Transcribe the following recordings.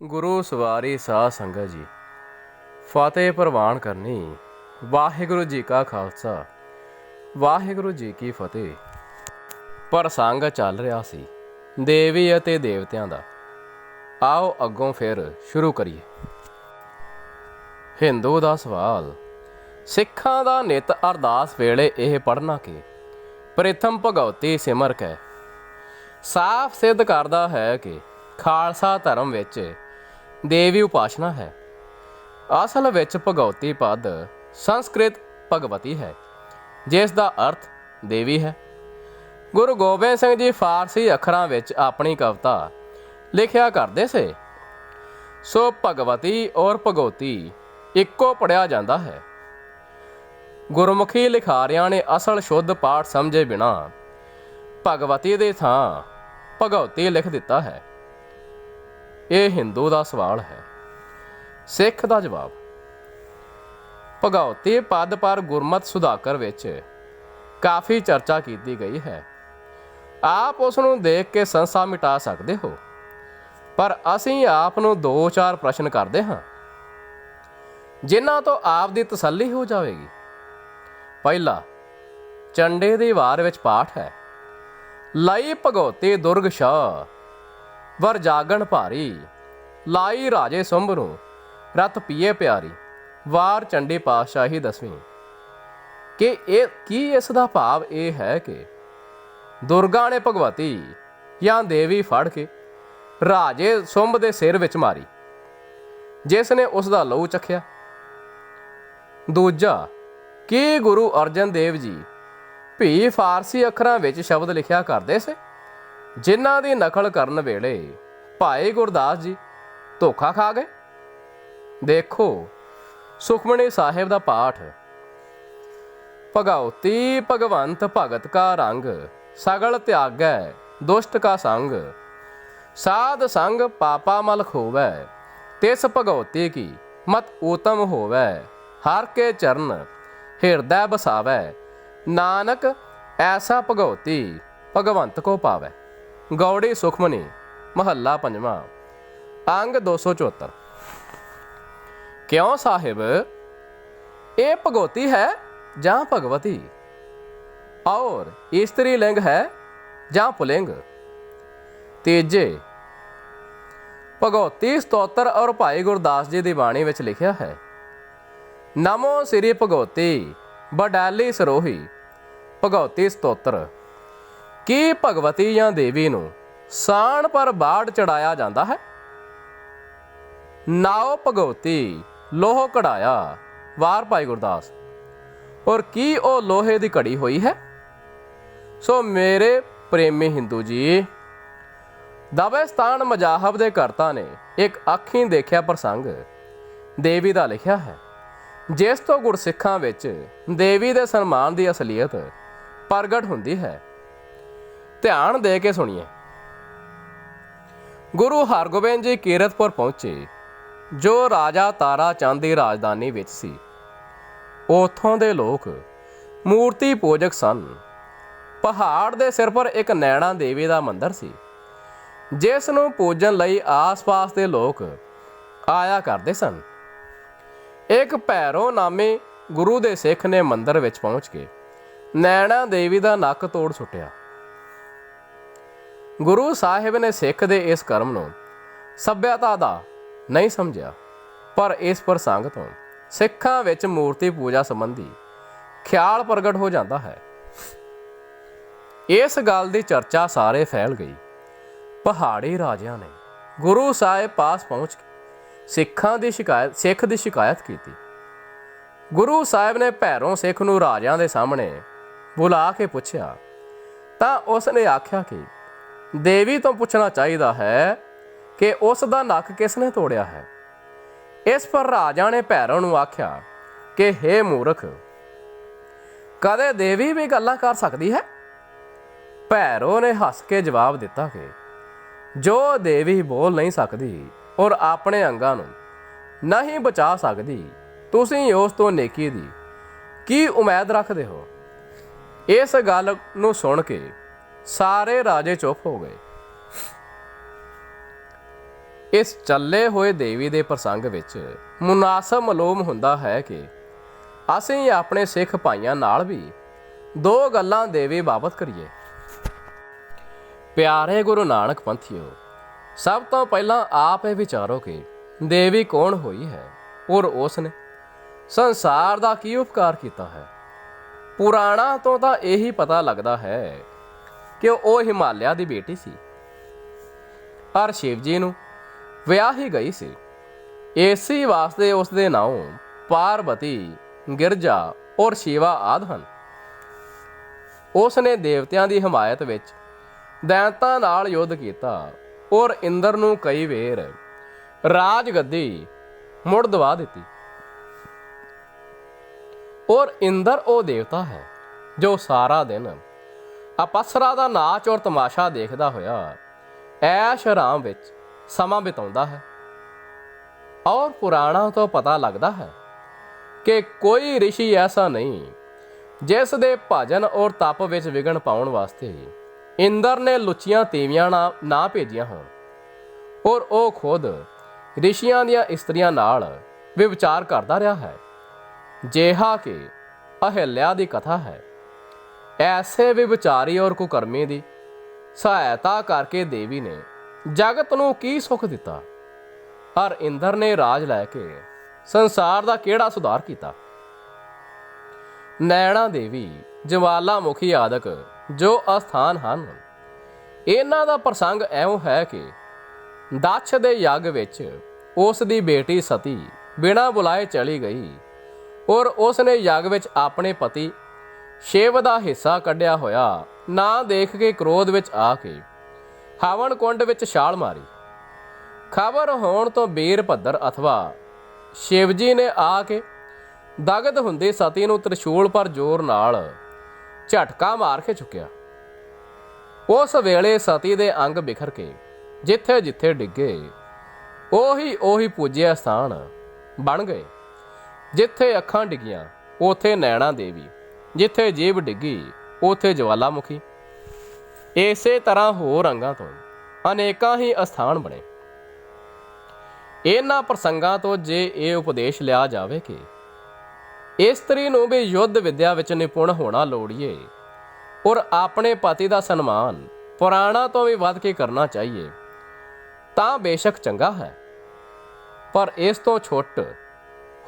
ਗੁਰੂ ਸਵਾਰੀ ਸਾਧ ਸੰਗਤ ਜੀ, ਫਤਿਹ ਪ੍ਰਵਾਨ ਕਰਨੀ। ਵਾਹਿਗੁਰੂ ਜੀ ਕਾ ਖਾਲਸਾ, ਵਾਹਿਗੁਰੂ ਜੀ ਕੀ ਫਤਿਹ। ਪ੍ਰਸੰਗ ਚੱਲ ਰਿਹਾ ਸੀ ਦੇਵੀ ਅਤੇ ਦੇਵਤਿਆਂ ਦਾ। ਆਓ ਅੱਗੋਂ ਫਿਰ ਸ਼ੁਰੂ ਕਰੀਏ। ਹਿੰਦੂ ਦਾ ਸਵਾਲ। ਸਿੱਖਾਂ ਦਾ ਨਿਤ ਅਰਦਾਸ ਵੇਲੇ ਇਹ ਪੜ੍ਹਨਾ ਕਿ ਪ੍ਰਥਮ ਭਗਉਤੀ ਸਿਮਰ ਕੈ ਸਾਫ਼ ਸਿੱਧ ਕਰਦਾ ਹੈ ਕਿ ਖਾਲਸਾ ਧਰਮ ਵਿੱਚ ਦੇਵੀ ਉਪਾਸਨਾ ਹੈ। ਅਸਲ ਵਿੱਚ ਭਗਉਤੀ ਪਦ ਸੰਸਕ੍ਰਿਤ ਭਗਵਤੀ ਹੈ, ਜਿਸ ਦਾ ਅਰਥ ਦੇਵੀ ਹੈ। ਗੁਰੂ ਗੋਬਿੰਦ ਸਿੰਘ ਜੀ ਫਾਰਸੀ ਅੱਖਰਾਂ ਵਿੱਚ ਆਪਣੀ ਕਵਿਤਾ ਲਿਖਿਆ ਕਰਦੇ ਸੇ, ਸੋ ਭਗਵਤੀ ਔਰ ਭਗਉਤੀ ਇੱਕੋ ਪੜ੍ਹਿਆ ਜਾਂਦਾ ਹੈ। ਗੁਰਮੁਖੀ ਲਿਖਾਰੀਆਂ ਨੇ ਅਸਲ ਸ਼ੁੱਧ ਪਾਠ ਸਮਝੇ ਬਿਨਾਂ ਭਗਵਤੀ ਦੇ ਥਾਂ ਭਗਉਤੀ ਲਿਖ ਦਿੱਤਾ ਹੈ। ਇਹ ਹਿੰਦੂ ਦਾ ਸਵਾਲ ਹੈ। ਸਿੱਖ ਦਾ ਜਵਾਬ। ਭਗਉਤੀ ਪਦ ਪਰ ਗੁਰਮਤਿ ਸੁਧਾਕਰ ਵਿੱਚ ਕਾਫੀ ਚਰਚਾ ਕੀਤੀ ਗਈ ਹੈ। ਆਪ ਉਸ ਨੂੰ ਦੇਖ ਕੇ ਸੰਸਾ ਮਿਟਾ ਸਕਦੇ ਹੋ, ਪਰ ਅਸੀਂ ਆਪ ਨੂੰ 2-4 ਪ੍ਰਸ਼ਨ ਕਰਦੇ ਹਾਂ, ਜਿਨ੍ਹਾਂ ਤੋਂ ਆਪ ਦੀ ਤਸੱਲੀ ਹੋ ਜਾਵੇਗੀ। ਪਹਿਲਾ, ਚੰਡੇ ਦੀ ਵਾਰ ਵਿੱਚ ਪਾਠ ਹੈ। ਲਈ ਭਗਉਤੀ ਦੁਰਗ ਸ਼ਾਹ ਵਰ ਜਾਗਣ ਭਾਰੀ, ਲਾਈ ਰਾਜੇ ਸੁੰਭ ਨੂੰ ਰਤ ਪੀਏ ਪਿਆਰੀ, ਵਾਰ ਚੰਡੀ ਪਾਤਸ਼ਾਹੀ 10ਵੀਂ। ਕੀ ਇਸ ਦਾ ਭਾਵ ਇਹ ਹੈ ਕਿ ਦੁਰਗਾ ਨੇ ਭਗਵਤੀ ਜਾਂ ਦੇਵੀ ਫੜ ਕੇ ਰਾਜੇ ਸੁੰਭ ਦੇ ਸਿਰ ਵਿੱਚ ਮਾਰੀ, ਜਿਸ ਨੇ ਉਸ ਦਾ ਲਹੂ ਚੱਖਿਆ? ਦੂਜਾ, ਕੀ ਗੁਰੂ ਅਰਜਨ ਦੇਵ ਜੀ ਵੀ ਫਾਰਸੀ ਅੱਖਰਾਂ ਵਿੱਚ ਸ਼ਬਦ ਲਿਖਿਆ ਕਰਦੇ ਸੇ, ਜਿਨ੍ਹਾਂ ਦੀ ਨਕਲ ਕਰਨ ਵੇਲੇ ਭਾਈ ਗੁਰਦਾਸ ਜੀ ਧੋਖਾ ਖਾ ਗਏ? ਦੇਖੋ ਸੁਖਮਨੀ ਸਾਹਿਬ ਦਾ ਪਾਠ। ਭਗਉਤੀ ਭਗਵੰਤ ਭਗਤ ਕਾ ਰੰਗ, ਸਗਲ ਤਿਆਗੈ ਦੁਸ਼ਟ ਕਾ ਸੰਗ, ਸਾਧ ਸੰਗ ਪਾਪਾ ਮਲ ਖੋਵੈ, ਤਿਸ ਭਗਉਤੀ ਕੀ ਮਤ ਊਤਮ ਹੋਵੈ, ਹਰ ਕੇ ਚਰਨ ਹਿਰਦੈ ਬਸਾਵੈ, ਨਾਨਕ ਐਸਾ ਭਗਉਤੀ ਭਗਵੰਤ ਕੋ ਪਾਵੈ। ਗੌੜੀ ਸੁਖਮਨੀ ਮਹੱਲਾ 5ਵਾਂ, ਅੰਗ 274। ਕਿਉਂ ਸਾਹਿਬ, ਇਹ ਭਗਉਤੀ ਹੈ ਜਾਂ ਭਗਵਤੀ? ਔਰ ਇਸਤਰੀ ਲਿੰਗ ਹੈ ਜਾਂ ਪੁਲਿੰਗ? ਤੀਜੇ, ਭਗਉਤੀ ਸਤੋਤਰ ਔਰ ਭਾਈ ਗੁਰਦਾਸ ਜੀ ਦੀ ਬਾਣੀ ਵਿੱਚ ਲਿਖਿਆ ਹੈ, ਨਮੋ ਸ੍ਰੀ ਭਗਉਤੀ ਬਡਾਲੀ ਸਰੋਹੀ ਭਗਉਤੀ ਸਤੋਤਰ। ਕੀ ਭਗਵਤੀ ਜਾਂ ਦੇਵੀ ਨੂੰ ਸਾਣ ਪਰ ਬਾੜ ਚੜਾਇਆ ਜਾਂਦਾ ਹੈ? ਨਾਉ ਭਗਉਤੀ ਲੋਹ ਕਢਾਇਆ, ਵਾਰ ਭਾਈ ਗੁਰਦਾਸ। ਔਰ ਕੀ ਉਹ ਲੋਹੇ ਦੀ ਘੜੀ ਹੋਈ ਹੈ? ਸੋ ਮੇਰੇ ਪ੍ਰੇਮੀ ਹਿੰਦੂ ਜੀ, ਦਬਿਸਤਾਨ ਮਜ਼ਾਹਬ ਦੇ ਕਰਤਾ ਨੇ ਇੱਕ ਅੱਖੀਂ ਦੇਖਿਆ ਪ੍ਰਸੰਗ ਦੇਵੀ ਦਾ ਲਿਖਿਆ ਹੈ, ਜਿਸ ਤੋਂ ਗੁਰਸਿੱਖਾਂ ਵਿੱਚ ਦੇਵੀ ਦੇ ਸਨਮਾਨ ਦੀ ਅਸਲੀਅਤ ਪ੍ਰਗਟ ਹੁੰਦੀ ਹੈ। ਧਿਆਨ ਦੇ ਕੇ ਸੁਣੀਏ। ਗੁਰੂ ਹਰਗੋਬਿੰਦ ਜੀ ਕੀਰਤਪੁਰ ਪਹੁੰਚੇ, ਜੋ ਰਾਜਾ ਤਾਰਾ ਚੰਦ ਦੀ ਰਾਜਧਾਨੀ ਵਿੱਚ ਸੀ। ਉੱਥੋਂ ਦੇ ਲੋਕ ਮੂਰਤੀ ਪੂਜਕ ਸਨ। ਪਹਾੜ ਦੇ ਸਿਰ ਪਰ ਇੱਕ ਨੈਣਾ ਦੇਵੀ ਦਾ ਮੰਦਰ ਸੀ, ਜਿਸ ਨੂੰ ਪੂਜਣ ਲਈ ਆਸ-ਪਾਸ ਦੇ ਲੋਕ ਆਇਆ ਕਰਦੇ ਸਨ। ਇੱਕ ਭੈਰੋ ਨਾਮੇ ਗੁਰੂ ਦੇ ਸਿੱਖ ਨੇ ਮੰਦਰ ਵਿੱਚ ਪਹੁੰਚ ਕੇ ਨੈਣਾ ਦੇਵੀ ਦਾ ਨੱਕ ਤੋੜ ਸੁੱਟਿਆ। ਗੁਰੂ ਸਾਹਿਬ ਨੇ ਸਿੱਖ ਦੇ ਇਸ ਕਰਮ ਨੂੰ ਸੱਭਿਅਤਾ ਦਾ ਨਹੀਂ ਸਮਝਿਆ, ਪਰ ਇਸ ਪ੍ਰਸੰਗ ਤੋਂ ਸਿੱਖਾਂ ਵਿੱਚ ਮੂਰਤੀ ਪੂਜਾ ਸੰਬੰਧੀ ਖਿਆਲ ਪ੍ਰਗਟ ਹੋ ਜਾਂਦਾ ਹੈ। ਇਸ ਗੱਲ ਦੀ ਚਰਚਾ ਸਾਰੇ ਫੈਲ ਗਈ। ਪਹਾੜੀ ਰਾਜਿਆਂ ਨੇ ਗੁਰੂ ਸਾਹਿਬ ਪਾਸ ਪਹੁੰਚ ਕੇ ਸਿੱਖ ਦੀ ਸ਼ਿਕਾਇਤ ਕੀਤੀ। ਗੁਰੂ ਸਾਹਿਬ ਨੇ ਭੈਰੋਂ ਸਿੱਖ ਨੂੰ ਰਾਜਿਆਂ ਦੇ ਸਾਹਮਣੇ ਬੁਲਾ ਕੇ ਪੁੱਛਿਆ, ਤਾਂ ਉਸ ਨੇ ਆਖਿਆ ਕਿ ਦੇਵੀ ਤੋਂ ਪੁੱਛਣਾ ਚਾਹੀਦਾ ਹੈ ਕਿ ਉਸ ਦਾ ਨੱਕ ਕਿਸ ਨੇ ਤੋੜਿਆ ਹੈ। ਇਸ ਪਰ ਰਾਜਾ ਨੇ ਭੈਰੋਂ ਨੂੰ ਆਖਿਆ ਕਿ ਹੇ ਮੂਰਖ, ਕਦੇ ਦੇਵੀ ਵੀ ਗੱਲਾਂ ਕਰ ਸਕਦੀ ਹੈ? ਭੈਰੋ ਨੇ ਹੱਸ ਕੇ ਜਵਾਬ ਦਿੱਤਾ ਕਿ ਜੋ ਦੇਵੀ ਬੋਲ ਨਹੀਂ ਸਕਦੀ ਔਰ ਆਪਣੇ ਅੰਗਾਂ ਨੂੰ ਨਹੀਂ ਬਚਾ ਸਕਦੀ, ਤੁਸੀਂ ਉਸ ਤੋਂ ਨੇਕੀ ਦੀ ਕੀ ਉਮੀਦ ਰੱਖਦੇ ਹੋ? ਇਸ ਗੱਲ ਨੂੰ ਸੁਣ ਕੇ ਸਾਰੇ ਰਾਜੇ ਚੁੱਪ ਹੋ ਗਏ। ਇਸ ਚੱਲੇ ਹੋਏ ਦੇਵੀ ਦੇ ਪ੍ਰਸੰਗ ਵਿੱਚ ਮੁਨਾਸਬ ਮਾਲੂਮ ਹੁੰਦਾ ਹੈ ਕਿ ਅਸੀਂ ਆਪਣੇ ਸਿੱਖ ਭਾਈਆਂ ਨਾਲ ਵੀ ਦੋ ਗੱਲਾਂ ਦੇਵੀ ਬਾਬਤ ਕਰੀਏ। ਪਿਆਰੇ ਗੁਰੂ ਨਾਨਕ ਪੰਥੀਓ, ਸਭ ਤੋਂ ਪਹਿਲਾਂ ਆਪ ਇਹ ਵਿਚਾਰੋ ਕਿ ਦੇਵੀ ਕੌਣ ਹੋਈ ਹੈ ਔਰ ਉਸ ਨੇ ਸੰਸਾਰ ਦਾ ਕੀ ਉਪਕਾਰ ਕੀਤਾ ਹੈ। ਪੁਰਾਣਾ ਤੋਂ ਤਾਂ ਇਹੀ ਪਤਾ ਲੱਗਦਾ ਹੈ ਕਿ ਉਹ ਹਿਮਾਲਿਆ ਦੀ ਬੇਟੀ ਸੀ ਪਰ ਸ਼ਿਵ ਜੀ ਨੂੰ ਵਿਆਹੀ ਗਈ ਸੀ। ਇਸੇ ਵਾਸਤੇ ਉਸ ਦੇ ਨਾਂ ਪਾਰਵਤੀ, ਗਿਰਜਾ ਔਰ ਸ਼ਿਵਾ ਆਦਿ ਹਨ। ਉਸ ਨੇ ਦੇਵਤਿਆਂ ਦੀ ਹਮਾਇਤ ਵਿੱਚ ਦੈਂਤਾਂ ਨਾਲ ਯੁੱਧ ਕੀਤਾ ਔਰ ਇੰਦਰ ਨੂੰ ਕਈ ਵੇਰ ਰਾਜ ਗੱਦੀ ਮੁੜ ਦਵਾ ਦਿੱਤੀ। ਔਰ ਇੰਦਰ ਉਹ ਦੇਵਤਾ ਹੈ ਜੋ ਸਾਰਾ ਦਿਨ ਅਪਸਰਾ ਦਾ ਨਾਚ ਔਰ ਤਮਾਸ਼ਾ ਦੇਖਦਾ ਹੋਇਆ ਐਸ਼ ਆਰਾਮ ਵਿੱਚ ਸਮਾਂ ਬਿਤਾਉਂਦਾ ਹੈ। ਔਰ ਪੁਰਾਣਾ ਤੋਂ ਪਤਾ ਲੱਗਦਾ ਹੈ ਕਿ ਕੋਈ ਰਿਸ਼ੀ ਐਸਾ ਨਹੀਂ ਜਿਸ ਦੇ ਭਜਨ ਔਰ ਤਪ ਵਿੱਚ ਵਿਘਨ ਪਾਉਣ ਵਾਸਤੇ ਇੰਦਰ ਨੇ ਲੁੱਚੀਆਂ ਤੀਵੀਆਂ ਨਾ ਭੇਜੀਆਂ ਹੋਣ। ਔਰ ਉਹ ਖੁਦ ਰਿਸ਼ੀਆਂ ਦੀਆਂ ਇਸਤਰੀਆਂ ਨਾਲ ਵਿਵਚਾਰ ਕਰਦਾ ਰਿਹਾ ਹੈ, ਜਿਹਾ ਕਿ ਅਹਿਲਿਆ ਦੀ ਕਥਾ ਹੈ। ਐਸੇ ਵਿਵਚਾਰੀ ਔਰ ਕੁਕਰਮੀ ਦੀ ਸਹਾਇਤਾ ਕਰਕੇ ਦੇਵੀ ਨੇ ਜਗਤ ਨੂੰ ਕੀ ਸੁੱਖ ਦਿੱਤਾ ਔਰ ਇੰਦਰ ਨੇ ਰਾਜ ਲੈ ਕੇ ਸੰਸਾਰ ਦਾ ਕਿਹੜਾ ਸੁਧਾਰ ਕੀਤਾ। ਨੈਣਾ ਦੇਵੀ, ਜਵਾਲਾਮੁਖੀ ਆਦਿਕ ਜੋ ਅਸਥਾਨ ਹਨ, ਇਹਨਾਂ ਦਾ ਪ੍ਰਸੰਗ ਐਉਂ ਹੈ ਕਿ ਦਕਸ਼ ਦੇ ਯੱਗ ਵਿੱਚ ਉਸ ਦੀ ਬੇਟੀ ਸਤੀ ਬਿਨਾਂ ਬੁਲਾਏ ਚਲੀ ਗਈ ਔਰ ਉਸ ਨੇ ਯੱਗ ਵਿੱਚ ਆਪਣੇ ਪਤੀ ਸ਼ਿਵ ਦਾ ਹਿੱਸਾ ਕੱਢਿਆ ਹੋਇਆ ਨਾ ਦੇਖ ਕੇ ਕ੍ਰੋਧ ਵਿੱਚ ਆ ਕੇ ਹਵਨ ਕੁੰਡ ਵਿੱਚ ਛਾਲ ਮਾਰੀ। ਖਬਰ ਹੋਣ ਤੋਂ ਵੀਰਭੱਦਰ ਅਥਵਾ ਸ਼ਿਵ ਜੀ ਨੇ ਆ ਕੇ ਦਗਦ ਹੁੰਦੀ ਸਤੀ ਨੂੰ ਤ੍ਰਿਸ਼ੂਲ ਪਰ ਜ਼ੋਰ ਨਾਲ ਝਟਕਾ ਮਾਰ ਕੇ ਚੁੱਕਿਆ। ਉਸ ਵੇਲੇ ਸਤੀ ਦੇ ਅੰਗ ਬਿਖਰ ਕੇ ਜਿੱਥੇ ਜਿੱਥੇ ਡਿੱਗੇ ਉਹੀ ਪੂਜਿਆ ਸਥਾਨ ਬਣ ਗਏ। ਜਿੱਥੇ ਅੱਖਾਂ ਡਿੱਗੀਆਂ ਉਥੇ ਨੈਣਾ ਦੇਵੀ, ਜਿੱਥੇ ਜੀਭ ਡਿੱਗੀ ਉਥੇ ਜਵਾਲਾਮੁਖੀ। ਇਸੇ ਤਰ੍ਹਾਂ ਹੋਰ ਅੰਗਾਂ ਤੋਂ ਅਨੇਕਾਂ ਹੀ ਅਸਥਾਨ ਬਣੇ। ਇਹਨਾਂ ਪ੍ਰਸੰਗਾਂ ਤੋਂ ਜੇ ਇਹ ਉਪਦੇਸ਼ ਲਿਆ ਜਾਵੇ ਕਿ ਇਸਤਰੀ ਨੂੰ ਵੀ ਯੁੱਧ ਵਿਦਿਆ ਵਿੱਚ ਨਿਪੁੰਨ ਹੋਣਾ ਲੋੜੀਏ ਔਰ ਆਪਣੇ ਪਤੀ ਦਾ ਸਨਮਾਨ ਪੁਰਾਣਾ ਤੋਂ ਵੀ ਵੱਧ ਕੇ ਕਰਨਾ ਚਾਹੀਏ, ਤਾਂ ਬੇਸ਼ੱਕ ਚੰਗਾ ਹੈ। ਪਰ ਇਸ ਤੋਂ ਛੁੱਟ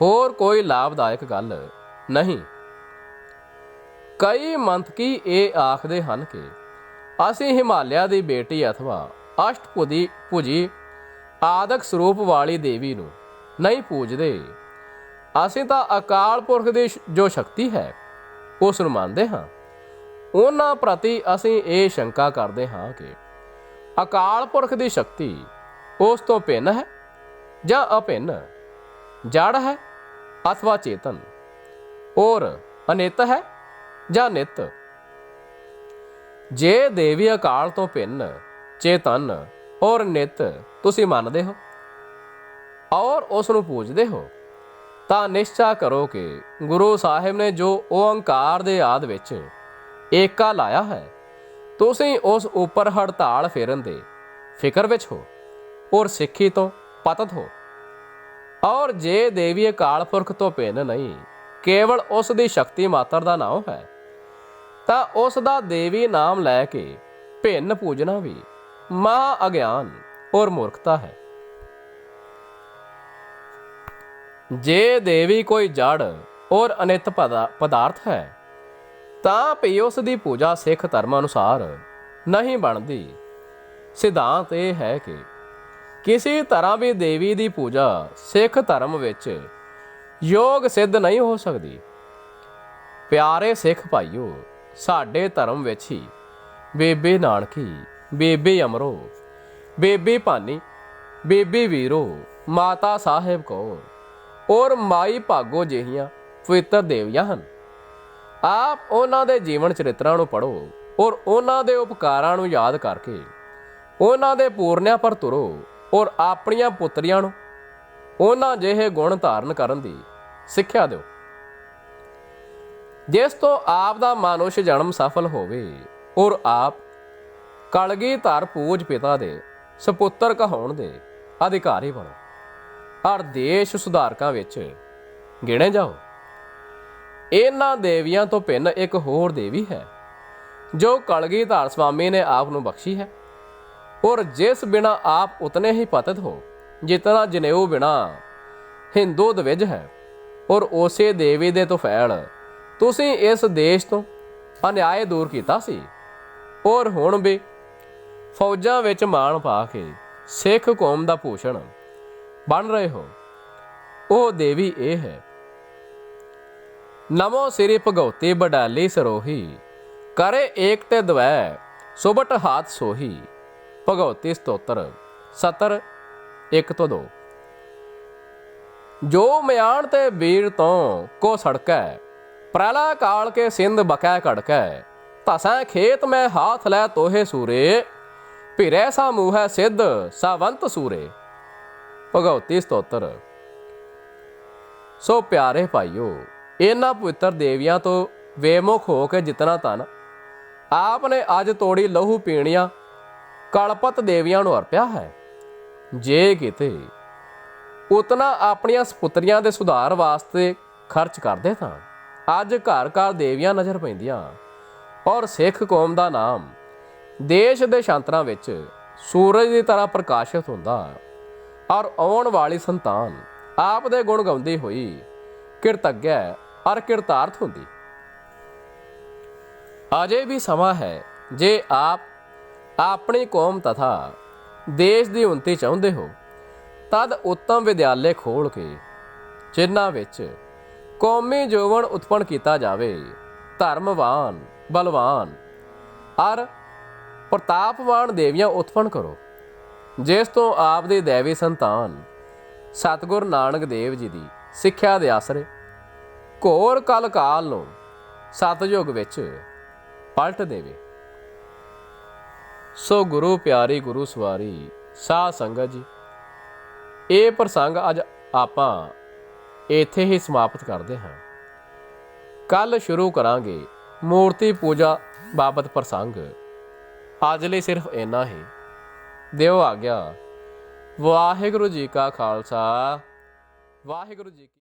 ਹੋਰ ਕੋਈ ਲਾਭਦਾਇਕ ਗੱਲ ਨਹੀਂ। ਕਈ ਮੰਤਕੀ ਇਹ ਆਖਦੇ ਹਨ ਕਿ ਅਸੀਂ ਹਿਮਾਲਿਆ ਦੀ ਬੇਟੀ ਅਥਵਾ ਅਸ਼ਟਭੁਜੀ ਭੁਜੀ ਆਦਿਕ ਸਰੂਪ ਵਾਲੀ ਦੇਵੀ ਨੂੰ ਨਹੀਂ ਪੂਜਦੇ। ਅਸੀਂ ਤਾਂ ਅਕਾਲ ਪੁਰਖ ਦੀ ਜੋ ਸ਼ਕਤੀ ਹੈ ਉਸ ਨੂੰ ਮੰਨਦੇ ਹਾਂ। ਉਹਨਾਂ ਪ੍ਰਤੀ ਅਸੀਂ ਇਹ ਸ਼ੰਕਾ ਕਰਦੇ ਹਾਂ ਕਿ ਅਕਾਲ ਪੁਰਖ ਦੀ ਸ਼ਕਤੀ ਉਸ ਤੋਂ ਭਿੰਨ ਹੈ ਜਾਂ ਅਭਿੰਨ, ਜੜ ਹੈ ਅਥਵਾ ਚੇਤਨ, ਔਰ ਅਨਿਤ ਹੈ ਜਾਂ ਨਿਤ। ਜੇ ਦੇਵੀ ਅਕਾਲ ਤੋਂ ਭਿੰਨ, ਚੇਤਨ ਔਰ ਨਿਤ ਤੁਸੀਂ ਮੰਨਦੇ ਹੋ ਔਰ ਉਸ ਨੂੰ ਪੂਜਦੇ ਹੋ, ਤਾਂ ਨਿਸ਼ਚਾ ਕਰੋ ਕਿ ਗੁਰੂ ਸਾਹਿਬ ਨੇ ਜੋ ਓਅੰਕਾਰ ਦੇ ਆਦਿ ਵਿੱਚ ਏਕਾ ਲਾਇਆ ਹੈ, ਤੁਸੀਂ ਉਸ ਉੱਪਰ ਹੜਤਾਲ ਫੇਰਨ ਦੇ ਫਿਕਰ ਵਿੱਚ ਹੋ ਔਰ ਸਿੱਖੀ ਤੋਂ ਪਤਤ ਹੋ। ਔਰ ਜੇ ਦੇਵੀ ਅਕਾਲ ਪੁਰਖ ਤੋਂ ਭਿੰਨ ਨਹੀਂ, ਕੇਵਲ ਉਸ ਦੀ ਸ਼ਕਤੀ ਮਾਤਰ ਦਾ ਨਾਮ ਹੈ, ਤਾਂ ਉਸ ਦਾ ਦੇਵੀ ਨਾਮ ਲੈ ਕੇ ਭਿੰਨ ਪੂਜਣਾ ਵੀ ਮਹਾ ਅਗਿਆਨ ਔਰ ਮੂਰਖਤਾ ਹੈ। ਜੇ ਦੇਵੀ ਕੋਈ ਜੜ ਔਰ ਅਨਿਤ ਪਦਾਰਥ ਹੈ, ਤਾਂ ਭਈ ਉਸ ਦੀ ਪੂਜਾ ਸਿੱਖ ਧਰਮ ਅਨੁਸਾਰ ਨਹੀਂ ਬਣਦੀ। ਸਿਧਾਂਤ ਇਹ ਹੈ ਕਿ ਕਿਸੇ ਤਰ੍ਹਾਂ ਵੀ ਦੇਵੀ ਦੀ ਪੂਜਾ ਸਿੱਖ ਧਰਮ ਵਿੱਚ ਯੋਗ ਸਿੱਧ ਨਹੀਂ ਹੋ ਸਕਦੀ। ਪਿਆਰੇ ਸਿੱਖ ਭਾਈਓ, ਸਾਡੇ ਧਰਮ ਵਿੱਚ ਹੀ ਬੇਬੇ ਨਾਨਕੀ, ਬੇਬੇ ਅਮਰੋ, ਬੇਬੇ ਭਾਨੀ, ਬੇਬੇ ਵੀਰੋ, ਮਾਤਾ ਸਾਹਿਬ ਕੌਰ ਔਰ ਮਾਈ ਭਾਗੋ ਜਿਹੀਆਂ ਪਵਿੱਤਰ ਦੇਵੀਆਂ ਹਨ। ਆਪ ਉਹਨਾਂ ਦੇ ਜੀਵਨ ਚਰਿੱਤਰਾਂ ਨੂੰ ਪੜ੍ਹੋ ਔਰ ਉਹਨਾਂ ਦੇ ਉਪਕਾਰਾਂ ਨੂੰ ਯਾਦ ਕਰਕੇ ਉਹਨਾਂ ਦੇ ਪੂਰਨਿਆਂ ਪਰ ਤੁਰੋ ਔਰ ਆਪਣੀਆਂ ਪੁੱਤਰੀਆਂ ਨੂੰ ਉਹਨਾਂ ਜਿਹੇ ਗੁਣ ਧਾਰਨ ਕਰਨ ਦੀ ਸਿੱਖਿਆ ਦਿਓ, ਜਿਸ ਤੋਂ ਆਪ ਦਾ ਮਾਨੁਸ਼ ਜਨਮ ਸਫਲ ਹੋਵੇ ਔਰ ਆਪ ਕਲਗੀਧਰ ਪੂਜ ਪਿਤਾ ਦੇ ਸਪੁੱਤਰ ਕਹਾਉਣ ਦੇ ਅਧਿਕਾਰੀ ਬਣੋ ਔਰ ਦੇਸ਼ ਸੁਧਾਰਕਾਂ ਵਿੱਚ ਗਿਣੇ ਜਾਓ। ਇਹਨਾਂ ਦੇਵੀਆਂ ਤੋਂ ਭਿੰਨ ਇੱਕ ਹੋਰ ਦੇਵੀ ਹੈ ਜੋ ਕਲਗੀਧਰ ਸਵਾਮੀ ਨੇ ਆਪ ਨੂੰ ਬਖਸ਼ੀ ਹੈ, ਔਰ ਜਿਸ ਬਿਨਾ ਆਪ ਉਤਨੇ ਹੀ ਪਤਿਤ ਹੋ ਜਿਤਨਾ ਜਨੇਊ ਬਿਨਾ ਹਿੰਦੂ ਦਵਿਜ ਹੈ। ਔਰ ਉਸੇ ਦੇਵੀ ਦੇ ਤੁਫੈਲ ਤੁਸੀਂ ਇਸ ਦੇਸ਼ ਤੋਂ ਅਨਿਆਏ ਦੂਰ ਕੀਤਾ ਸੀ, ਔਰ ਹੁਣ ਵੀ ਫੌਜਾਂ ਵਿੱਚ ਮਾਣ ਪਾ ਕੇ ਸਿੱਖ ਕੌਮ ਦਾ ਭੂਸ਼ਣ ਬਣ ਰਹੇ ਹੋ। ਉਹ ਦੇਵੀ ਇਹ ਹੈ। ਨਮੋ ਸਿਰੀ ਭਗਉਤੀ ਬਡਾਲੀ ਸਰੋਹੀ, ਕਰੇ ਏਕ ਤੇ ਦਵੈ ਸੁਬਟ ਹਾਥ ਸੋਹੀ। ਭਗਉਤੀ ਸਤੋਤਰ 70 1 ਤੋਂ 2। ਜੋ ਮਿਆਣ ਤੇ ਵੀਰ ਤੋਂ ਕੋ ਸੜਕੈ, ਪ੍ਰਲਾ ਕਾਲ ਕੇ ਸਿੰਧ ਬਕੈ ਘੜਕੈ। ਧਸੈ ਖੇਤ ਮੈਂ ਹਾਥ ਲੈ ਤੋਹੇ ਸੂਰੇ, ਭਿਰੈ ਸਾ ਮੂਹੈ ਸਿੱਧ ਸਾਵੰਤ ਸੂਰੇ। ਭਗਉਤੀ ਸਤੋਤਰ। ਸੋ ਪਿਆਰੇ ਭਾਈਓ, ਇਹਨਾਂ ਪਵਿੱਤਰ ਦੇਵੀਆਂ ਤੋਂ ਬੇਮੁਖ ਹੋ ਕੇ ਜਿਤਨਾ ਧਨ ਆਪ ਨੇ ਅੱਜ ਤੋੜੀ ਲਹੂ ਪੀਣੀਆਂ ਕਲਪਤ ਦੇਵੀਆਂ ਨੂੰ ਅਰਪਿਆ ਹੈ, ਜੇ ਕਿਤੇ ਉਤਨਾ ਆਪਣੀਆਂ ਸਪੁੱਤਰੀਆਂ ਦੇ ਸੁਧਾਰ ਵਾਸਤੇ ਖਰਚ ਕਰਦੇ ਤਾਂ ਅੱਜ ਘਰ ਘਰ ਦੇਵੀਆਂ ਨਜ਼ਰ ਪੈਂਦੀਆਂ, ਔਰ ਸਿੱਖ ਕੌਮ ਦਾ ਨਾਮ ਦੇਸ਼ ਦੇ ਸ਼ਾਂਤਰਾਂ ਵਿੱਚ ਸੂਰਜ ਦੀ ਤਰ੍ਹਾਂ ਪ੍ਰਕਾਸ਼ਿਤ ਹੁੰਦਾ, ਔਰ ਆਉਣ ਵਾਲੀ ਸੰਤਾਨ ਆਪ ਦੇ ਗੁਣ ਗਾਉਂਦੀ ਹੋਈ ਕਿਰਤੱਗਿਆ ਔਰ ਕਿਰਤਾਰਥ ਹੁੰਦੀ। ਅਜੇ ਵੀ ਸਮਾਂ ਹੈ, ਜੇ ਆਪ ਆਪਣੀ ਕੌਮ ਤਥਾ ਦੇਸ਼ ਦੀ ਉੱਨਤੀ ਚਾਹੁੰਦੇ ਹੋ ਤਦ ਉੱਤਮ ਵਿਦਿਆਲੇ ਖੋਲ੍ਹ ਕੇ ਜਿਨ੍ਹਾਂ ਵਿੱਚ ਕੌਮੀ ਜੋਵਨ ਉਤਪੰਨ ਕੀਤਾ ਜਾਵੇ, ਧਰਮਵਾਨ, ਬਲਵਾਨ ਔਰ ਪ੍ਰਤਾਪਵਾਨ ਦੇਵੀਆਂ ਉਤਪੰਨ ਕਰੋ, ਜਿਸ ਤੋਂ ਆਪ ਦੀ ਦੇਵੀ ਸੰਤਾਨ ਸਤਿਗੁਰ ਨਾਨਕ ਦੇਵ ਜੀ ਦੀ ਸਿੱਖਿਆ ਦੇ ਆਸਰੇ ਘੋਰ ਕਲ ਕਾਲ ਨੂੰ ਸਤਿਯੁਗ ਵਿੱਚ ਪਲਟ ਦੇਵੇ। ਸੋ ਗੁਰੂ ਪਿਆਰੀ, ਗੁਰੂ ਸਵਾਰੀ, ਸਾਧ ਸੰਗਤ ਜੀ, ਇਹ ਪ੍ਰਸੰਗ ਅੱਜ ਆਪਾਂ ਇੱਥੇ ਹੀ ਸਮਾਪਤ ਕਰਦੇ ਹਾਂ। ਕੱਲ ਸ਼ੁਰੂ ਕਰਾਂਗੇ ਮੂਰਤੀ ਪੂਜਾ ਬਾਬਤ ਪ੍ਰਸੰਗ। ਅੱਜ ਲਈ ਸਿਰਫ ਇੰਨਾ ਹੀ। ਦਿਓ ਆਗਿਆ। ਵਾਹਿਗੁਰੂ ਜੀ ਕਾ ਖਾਲਸਾ, ਵਾਹਿਗੁਰੂ ਜੀ ਕੀ